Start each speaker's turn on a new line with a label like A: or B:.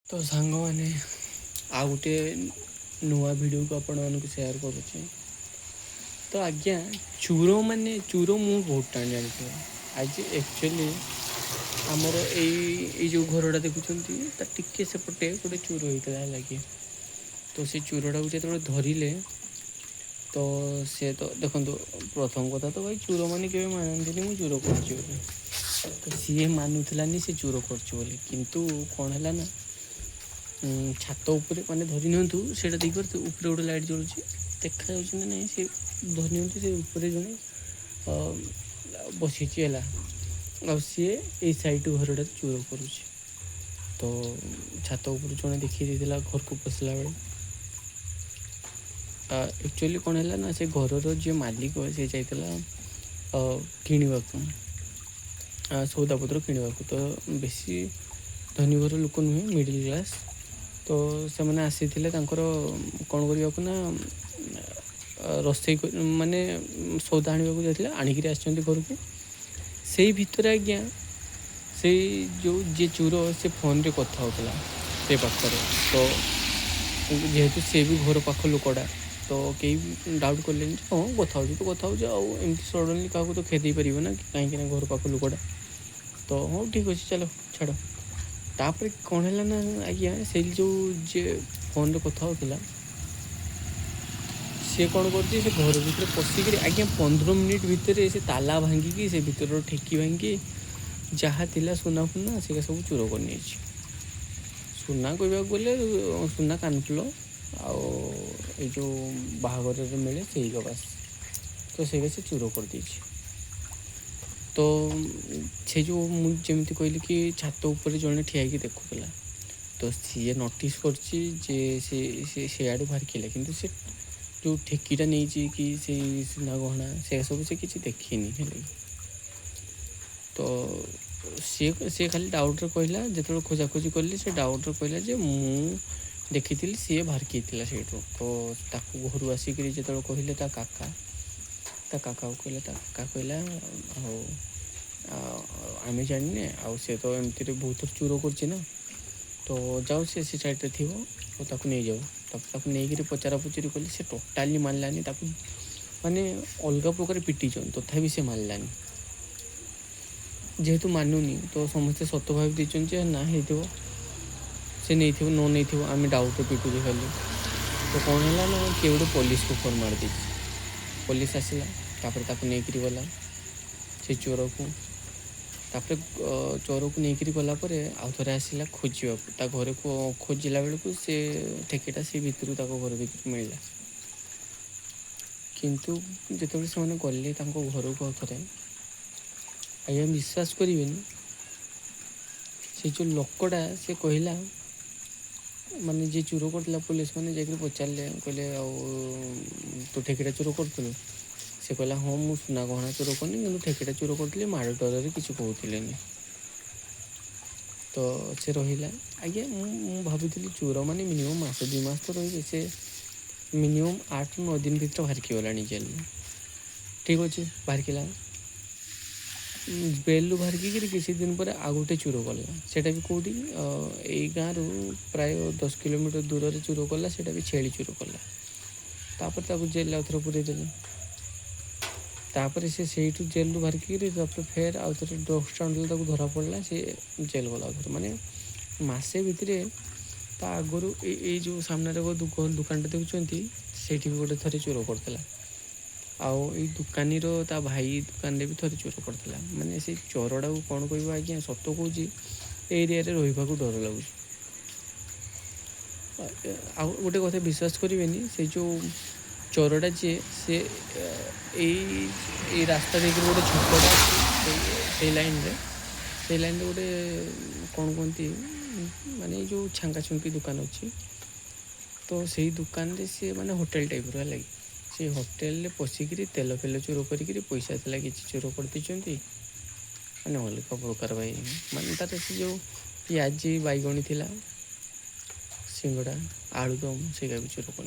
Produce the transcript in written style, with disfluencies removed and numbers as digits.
A: तो सांग मैंने आ गोटे नुआ वीडियो को आपण मानक सेयार करुचे। तो आज्ञा चूर माने चूर मु बहुत टाइम जानी आज एक्चुअली आमर जो घरटा देखुं टिके सेपटे गोटे चूर होता है लगे। तो से चूरटा को जो धरले तो सी तो देखो प्रथम कथा तो भाई चूर मैंने के मानती मुझे चूर कर तो सी मानुलानी से चूर करूँ कौन है ना छात उपर मैंने धरी नियंतु से देखिए ऊपर गोटे लाइट जलुची देखा ना नहीं से धरी नियंतु से ऊपर जड़े बसी सी ए साइड घरटा चूर करुच्ची। तो छात उपर जड़े देखी घर को पशिला बेले एक्चुअली कौन है ना से घर जी मालिक सी जाइला किणवा सौदापत्र किणवा तो बेसी धनी घर लोक नुहे मिडिल क्लास। तो से मैंने आसी कौन करने को ना रोसे माने सौदा आने जाते आणिक घर को से भितर आज्ञा से जो जी चूर से फोन रे कथा होता से पाखर। तो जेहेतु से भी घर पाख लोकटा तो कई डाउट कले हाँ कथा तो कथा होमती सडनली क्या तो खेदे पार ना कहीं घर पाख लोकटा। तो हाँ ठीक अच्छे चलो छाड़ तापर कौन है ना आज्ञा से जो जे फोन रे कथा होता सी कौन कर घर भर पशिक आज्ञा 15 मिनिट भितर से ताला भांगिकी से भर ठेकी भांगी जहाँ थिला सुना फुना से सब चूर कर सुना कहवाक गले सुना कानफुल आउ जो बाहागर मिले से बस तो से चूर कर दी। तो से जो मुझे कहली कि छात उपर जड़े ठिया देखुला तो सी नोटिस करड़े बाहर किला कि जो ठेकीटा नहीं कि से सुना गहना से सब से किसी देखनी है। तो सी खाली डाउट कहला जो खोजाखोजी कली से डाउट कहला जे मु देखी सी बाहर किला से तो घर आसिक जो कहले काका कहला आम जाने से तो एमती बहुत चूर कर तो जाओ से साइड थी तो नहीं जाओ ताकू नहीं पचारा पचरी कली से टोटाली मानलानी माने अलग प्रकार पिटी तथापि से मानलानी जेहेतु मानुनी तो समस्ते सत भाव दीचे ना हो से नहीं थो न नहीं थो आम डाउट पिटुचे खाली। तो कौन है ना किए गोटे पुलिस को फोन मार दी पुलिस आसला नहीं गला से चोर को चोर को नहीं गलापर आउ थे आसला खोजा घर को खोजला बेलू से ठेकेटा से भितर घर भितर मिलला किंतु जिते से गले घर को आउ थे आज्ञा विश्वास करें से जो लोकटा से कहला माने जी चूर करता पुलिस मैंने जाकर पचारे कहले तो ठेकेटा चोर करूँ से कहला हाँ मु सुना गहना चोर करनी कि ठेकेटा चोर करी माड़ डर किसी कहते। तो से रहा आज्ञा भावी चोर मैंने मिनिमम मास 2 मास तो रही से मिनिमम 8-9 दिन भर बाहर की गला जेल ठीक अच्छे बाहर किला बेलू बाहर की किसी दिन पर आ गोटे चूर कला से भी कौटी यही गाँव रु प्राय 10 किलोमीटर दूर से चूर कला से भी छेली चूर कला जेल आउ थे पूरे देले तापर से जेल बाहर की फेर आउ थे ड्रग स्टैंड धरा पड़ा से जेल गला माने मसे भितर आगु ये जो सामने दुकानटा देखुं से गोटे थे चोर करता आउ दुकानी ता भाई दुकान भी थे चोर करता माने से चोरटा को कौन कह आज्ञा सत कौच एरिया रहा डर लगुच। आउ गोटे कथा विश्वास करेनि से जो चोरटा जी से रास्ता देखिए गोटे छकटा से लाइन गोटे कौन कहती माने जो छांका छुंकी दुकान अच्छी तो से दुकान रे से माने होटेल टाइप लगे से होटेल पशिक तेल फेल चोर कर पैसा कि चोर कर दी मैंने अलग प्रकार भाई माने तार से जो पियाजी बैगणी थी सिंगड़ा आलुदम से चोर कर